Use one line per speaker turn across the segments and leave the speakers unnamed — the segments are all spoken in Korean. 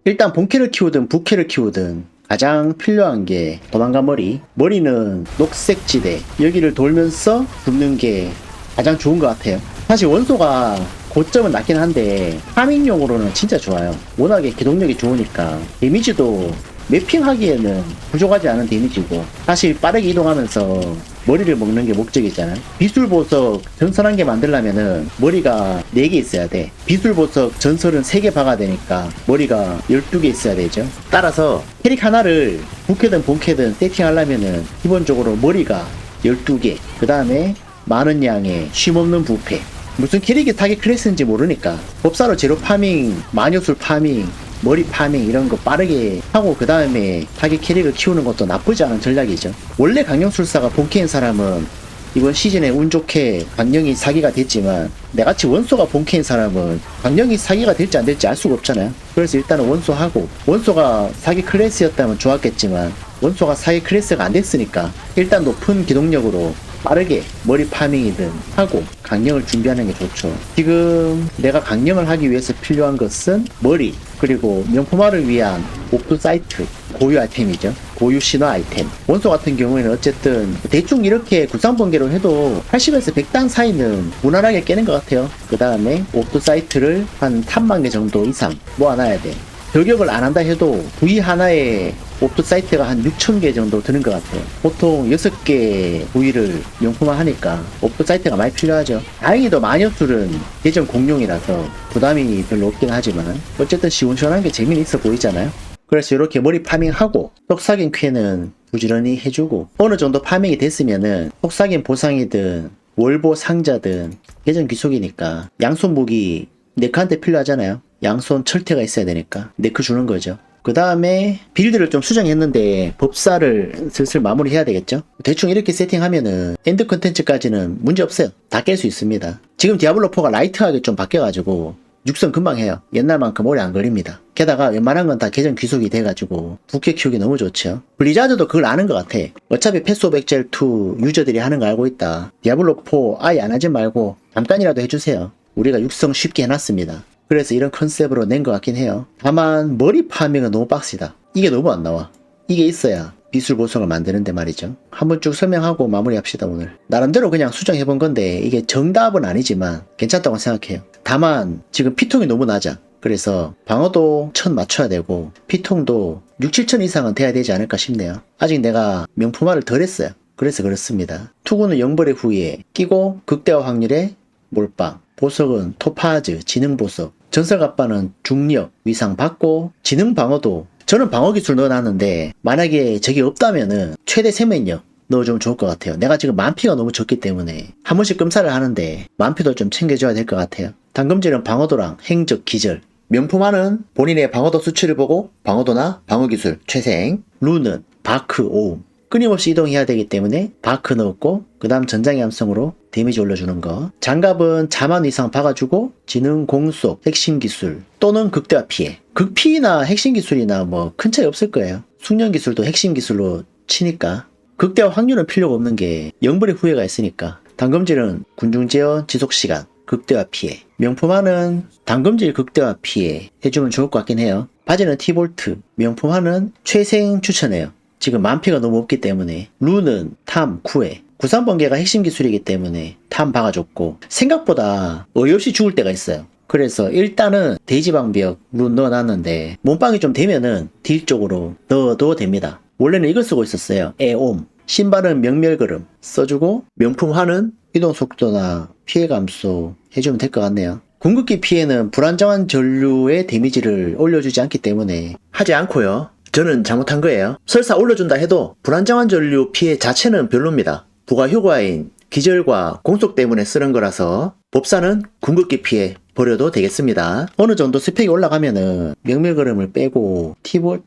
일단 본캐를 키우든 부캐를 키우든 가장 필요한 게 도망가 머리. 머리는 녹색지대 여기를 돌면서 붙는 게 가장 좋은 것 같아요. 사실 원소가 고점은 낮긴 한데 파밍용으로는 진짜 좋아요. 워낙에 기동력이 좋으니까 데미지도 매핑하기에는 부족하지 않은 데미지고, 사실 빠르게 이동하면서 머리를 먹는 게 목적이잖아요. 비술보석 전설 1개 만들려면은 머리가 4개 있어야 돼. 비술보석 전설은 3개 박아야 되니까 머리가 12개 있어야 되죠. 따라서 캐릭 하나를 부캐든 본캐든 세팅하려면은 기본적으로 머리가 12개, 그 다음에 많은 양의 쉼없는 부패. 무슨 캐릭이 타겟 클래스인지 모르니까 법사로 제로 파밍, 마녀술 파밍, 머리 파밍 이런 거 빠르게 하고 그 다음에 타겟 캐릭을 키우는 것도 나쁘지 않은 전략이죠. 원래 강령술사가 본캐인 사람은 이번 시즌에 운 좋게 강령이 사기가 됐지만, 내같이 원소가 본캐인 사람은 강령이 사기가 될지 안 될지 알 수가 없잖아요. 그래서 일단은 원소하고, 원소가 사기 클래스였다면 좋았겠지만 원소가 사기 클래스가 안 됐으니까 일단 높은 기동력으로 빠르게 머리 파밍이든 하고 강령을 준비하는 게 좋죠. 지금 내가 강령을 하기 위해서 필요한 것은 머리, 그리고 명품화를 위한 옵도 사이트, 고유 아이템이죠. 고유 신화 아이템. 원소 같은 경우에는 어쨌든 대충 이렇게 구상번개로 해도 80에서 100단 사이는 무난하게 깨는 것 같아요. 그 다음에 옵도 사이트를 한 3만 개 정도 이상 모아놔야 돼. 저격을 안 한다 해도 부위 하나에 옵도 사이트가 한 6,000개 정도 드는 것 같아요. 보통 6개 부위를 명품화 하니까 옵도 사이트가 많이 필요하죠. 다행히도 마녀술은 예전 공룡이라서 부담이 별로 없긴 하지만 어쨌든 시원시원한 게 재미는 있어 보이잖아요. 그래서 이렇게 머리 파밍하고 속삭임 퀘는 부지런히 해주고, 어느 정도 파밍이 됐으면은 속삭임 보상이든 월보 상자든 예전 귀속이니까 양손 무기 네크한테 필요하잖아요. 양손 철퇴가 있어야 되니까 네크 주는 거죠. 그 다음에 빌드를 좀 수정했는데 법사를 슬슬 마무리해야 되겠죠. 대충 이렇게 세팅하면은 엔드 컨텐츠까지는 문제 없어요. 다 깰 수 있습니다. 지금 디아블로4가 라이트하게 좀 바뀌어가지고 육성 금방 해요. 옛날만큼 오래 안 걸립니다. 게다가 웬만한 건 다 계정 귀속이 돼가지고 부캐 키우기 너무 좋죠. 블리자드도 그걸 아는 것 같아. 어차피 패스 오브 엑셀 2 유저들이 하는 거 알고 있다. 디아블로4 아예 안 하지 말고 잠깐이라도 해주세요. 우리가 육성 쉽게 해놨습니다. 그래서 이런 컨셉으로 낸 것 같긴 해요. 다만 머리 파밍은 너무 빡시다. 이게 너무 안 나와. 이게 있어야 비술 보석을 만드는데 말이죠. 한번 쭉 설명하고 마무리합시다. 오늘 나름대로 그냥 수정해본 건데 이게 정답은 아니지만 괜찮다고 생각해요. 다만 지금 피통이 너무 낮아. 그래서 방어도 1000 맞춰야 되고 피통도 6, 7천 이상은 돼야 되지 않을까 싶네요. 아직 내가 명품화를 덜 했어요. 그래서 그렇습니다. 투구는 영벌의 후에 끼고 극대화 확률의 몰빵, 보석은 토파즈, 지능보석, 전설갑바는 중력, 위상 받고, 지능 방어도 저는 방어기술 넣어놨는데 만약에 저게 없다면은 최대 생명력 넣어주면 좋을 것 같아요. 내가 지금 만피가 너무 적기 때문에 한 번씩 끔사를 하는데 만피도 좀 챙겨줘야 될 것 같아요. 당금질은 방어도랑 행적, 기절, 명품화는 본인의 방어도 수치를 보고 방어도나 방어기술, 최생, 룬은 바크, 오음, 끊임없이 이동해야 되기 때문에 바크 넣었고, 그 다음 전장의 함성으로 데미지 올려주는 거. 장갑은 자만 이상 박아주고 지능 공속, 핵심 기술 또는 극대화 피해. 극피나 핵심 기술이나 뭐 큰 차이 없을 거예요. 숙련 기술도 핵심 기술로 치니까. 극대화 확률은 필요가 없는 게 영불의 후회가 있으니까. 당금질은 군중 제어 지속 시간, 극대화 피해. 명품화는 당금질 극대화 피해 해주면 좋을 것 같긴 해요. 바지는 티볼트, 명품화는 최생 추천해요. 지금 만피가 너무 없기 때문에. 룬은 탐, 쿠에. 구산번개가 핵심 기술이기 때문에 탐 박아줬고, 생각보다 어이없이 죽을 때가 있어요. 그래서 일단은 돼지방벽 룬 넣어놨는데 몸빵이 좀 되면은 딜 쪽으로 넣어도 됩니다. 원래는 이걸 쓰고 있었어요. 에옴. 신발은 명멸걸음 써주고, 명품화는 이동속도나 피해 감소 해주면 될 것 같네요. 궁극기 피해는 불안정한 전류의 데미지를 올려주지 않기 때문에 하지 않고요. 저는 잘못한 거예요. 설사 올려준다 해도 불안정한 전류 피해 자체는 별로입니다. 부가 효과인 기절과 공속 때문에 쓰는 거라서 법사는 궁극기 피해 버려도 되겠습니다. 어느 정도 스펙이 올라가면은 명밀걸음을 빼고 티볼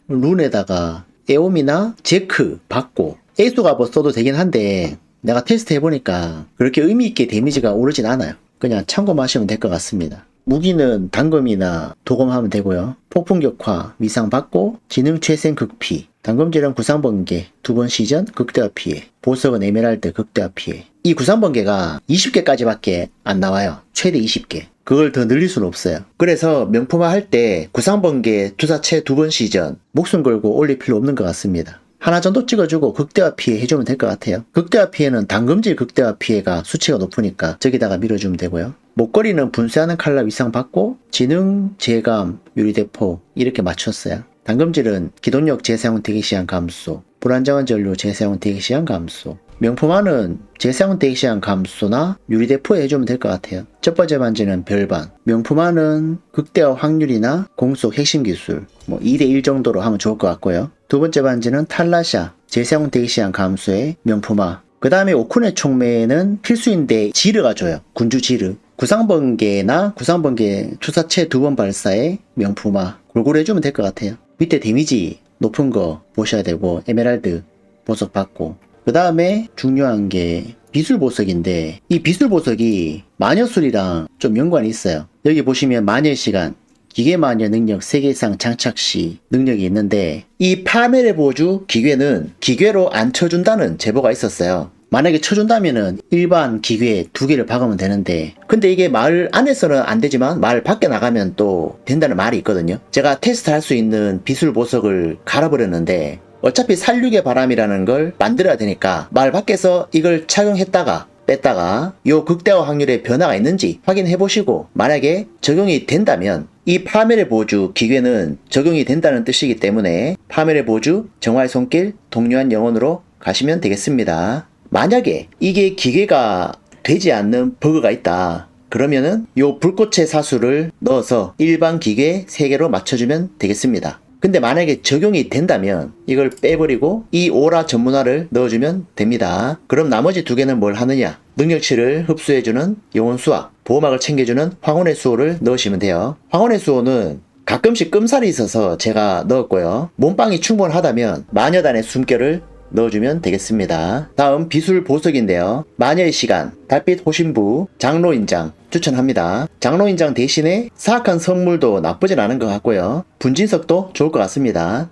룬에다가 에옴이나 제크 받고 에이수가 써도 되긴 한데, 내가 테스트 해보니까 그렇게 의미있게 데미지가 오르진 않아요. 그냥 참고만 하시면 될 것 같습니다. 무기는 단검이나 도검하면 되고요. 폭풍격화, 위상 받고, 지능 최생 극피, 단검질은 구상번개 2번 시전 극대화 피해, 보석은 에메랄드 극대화 피해. 이 구상번개가 20개까지밖에 안 나와요. 최대 20개. 그걸 더 늘릴 수는 없어요. 그래서 명품화 할 때 구상번개 투사체 2번 시전 목숨 걸고 올릴 필요 없는 것 같습니다. 하나 정도 찍어주고 극대화 피해 해주면 될 것 같아요. 극대화 피해는 단검질 극대화 피해가 수치가 높으니까 저기다가 밀어주면 되고요. 목걸이는 분쇄하는 칼날 위상 받고 지능, 재감, 유리대포 이렇게 맞췄어요. 단검질은 기동력 재사용 대기시간 감소, 불안정한 전류 재사용 대기시간 감소. 명품화는 재사용 대기시간 감소나 유리대포에 해주면 될 것 같아요. 첫 번째 반지는 별반. 명품화는 극대화 확률이나 공속 핵심 기술 2대1 정도로 하면 좋을 것 같고요. 두 번째 반지는 탈라샤, 재사용 대기시간 감소의 명품화. 그 다음에 오쿠네 총매는 필수인데 지르가 줘요. 군주 지르. 구상번개나 구상번개 투사체 2번 발사의 명품화. 골고루 해주면 될 것 같아요. 밑에 데미지 높은 거 보셔야 되고 에메랄드 보석 받고. 그 다음에 중요한 게 비술 보석인데 이 비술 보석이 마녀술이랑 좀 연관이 있어요. 여기 보시면 마녀의 시간, 기계마녀 능력 3개 이상 장착 시 능력이 있는데 이 파멸의 보주 기괴는 기괴로 안 쳐준다는 제보가 있었어요. 만약에 쳐준다면은 일반 기괴 2개를 박으면 되는데 근데 이게 마을 안에서는 안 되지만 마을 밖에 나가면 또 된다는 말이 있거든요. 제가 테스트 할 수 있는 비술 보석을 갈아버렸는데 어차피 살육의 바람이라는 걸 만들어야 되니까 마을 밖에서 이걸 착용했다가 뺐다가 요 극대화 확률에 변화가 있는지 확인해 보시고 만약에 적용이 된다면 이 파멸의 보주 기괴는 적용이 된다는 뜻이기 때문에 파멸의 보주 정화의 손길 동료한 영혼으로 가시면 되겠습니다. 만약에 이게 기괴가 되지 않는 버그가 있다 그러면은 요 불꽃의 사수를 넣어서 일반 기괴 3개로 맞춰주면 되겠습니다. 근데 만약에 적용이 된다면 이걸 빼버리고 이 오라 전문화를 넣어주면 됩니다. 그럼 나머지 2개는 뭘 하느냐? 능력치를 흡수해주는 영혼 수학, 보호막을 챙겨주는 황혼의 수호를 넣으시면 돼요. 황혼의 수호는 가끔씩 끔살이 있어서 제가 넣었고요. 몸빵이 충분하다면 마녀단의 숨결을 넣어주면 되겠습니다. 다음 비술 보석인데요. 마녀의 시간, 달빛 호신부, 장로인장 추천합니다. 장로인장 대신에 사악한 선물도 나쁘진 않은 것 같고요. 분진석도 좋을 것 같습니다.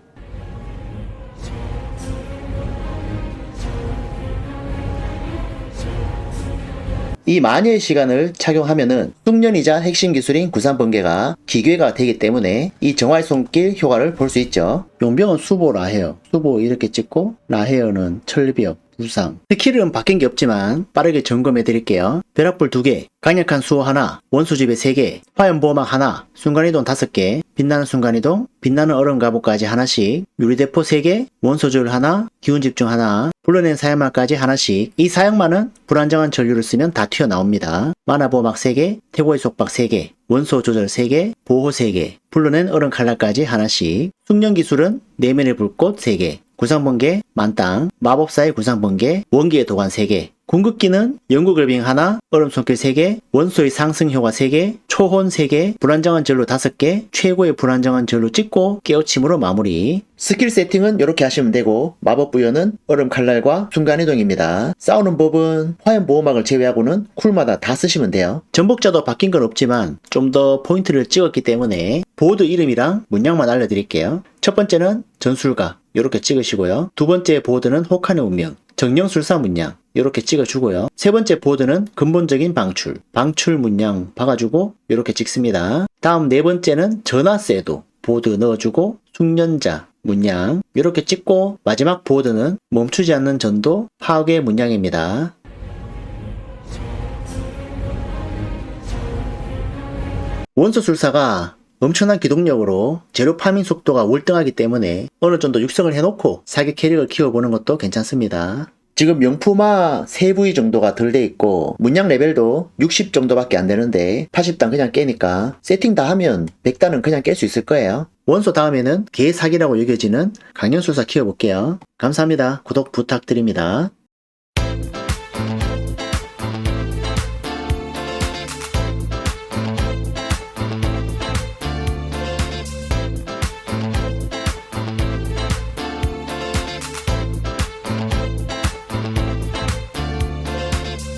이 마녀의 시간을 착용하면은 숙련이자 핵심 기술인 구상번개가 기괴가 되기 때문에 이 정화의 손길 효과를 볼 수 있죠. 용병은 수보 라헤어, 수보 이렇게 찍고 라헤어는 철벽, 부상. 스킬은 바뀐 게 없지만 빠르게 점검해 드릴게요. 벼락불 2개, 강력한 수호 하나, 원소지배 3개, 화염보호막 하나, 순간이동 5개, 빛나는 순간이동, 빛나는 얼음 갑옷까지 하나씩, 유리대포 3개, 원소줄 하나, 기운집중 하나, 불러낸 사양말까지 하나씩. 이 사양말은 불안정한 전류를 쓰면 다 튀어나옵니다. 만화보호막 3개, 태고의 속박 3개, 원소 조절 3개, 보호 3개, 불러낸 얼음 칼날까지 하나씩. 숙련기술은 내면의 불꽃 3개, 구상번개, 만땅, 마법사의 구상번개, 원기의 도관 3개, 궁극기는 영구글빙 하나, 얼음 손길 3개, 원소의 상승 효과 3개, 초혼 3개, 불안정한 전류 5개, 최고의 불안정한 전류 찍고 깨우침으로 마무리. 스킬 세팅은 이렇게 하시면 되고 마법 부여는 얼음 칼날과 순간이동입니다. 싸우는 법은 화염 보호막을 제외하고는 쿨마다 다 쓰시면 돼요. 전복자도 바뀐 건 없지만 좀 더 포인트를 찍었기 때문에 보드 이름이랑 문양만 알려드릴게요. 첫 번째는 전술가 이렇게 찍으시고요. 두 번째 보드는 혹한의 운명, 정령술사 문양 이렇게 찍어주고요. 세 번째 보드는 근본적인 방출 문양 박아주고 이렇게 찍습니다. 다음 네 번째는 전화세도 보드 넣어주고 숙련자 문양 이렇게 찍고 마지막 보드는 멈추지 않는 전도 파괴 문양입니다. 원소술사가 엄청난 기동력으로 재료 파밍 속도가 월등하기 때문에 어느 정도 육성을 해놓고 사기 캐릭을 키워보는 것도 괜찮습니다. 지금 명품화 3부위 정도가 덜 돼 있고 문양 레벨도 60 정도밖에 안 되는데 80단 그냥 깨니까 세팅 다 하면 100단은 그냥 깰 수 있을 거예요. 원소 다음에는 개 사기라고 여겨지는 강연술사 키워볼게요. 감사합니다. 구독 부탁드립니다.